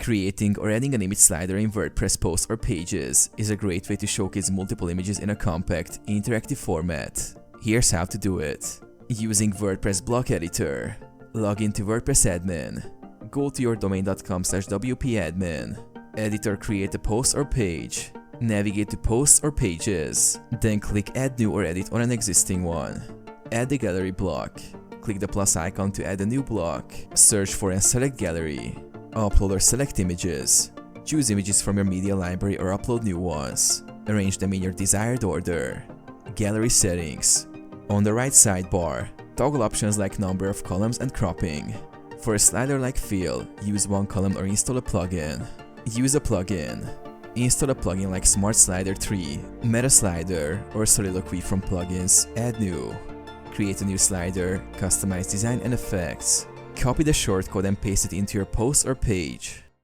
Creating or adding an image slider in WordPress posts or pages is a great way to showcase multiple images in a compact, interactive format. Here's how to do it. Using WordPress block editor, log into WordPress admin, go to your domain.com/wp-admin, editor create a post or page, navigate to posts or pages, then click add new or edit on an existing one. Add the gallery block, click the plus icon to add a new block, search for and select gallery. Upload or select images. Choose images from your media library or upload new ones. Arrange them in your desired order. Gallery settings. On the right sidebar, toggle options like number of columns and cropping. For a slider like fill, use one column or install a plugin. Use a plugin. Install a plugin like Smart Slider 3, Meta Slider, or Soliloquy from plugins. Add new. Create a new slider, customize design and effects. Copy the shortcode and paste it into your post or page.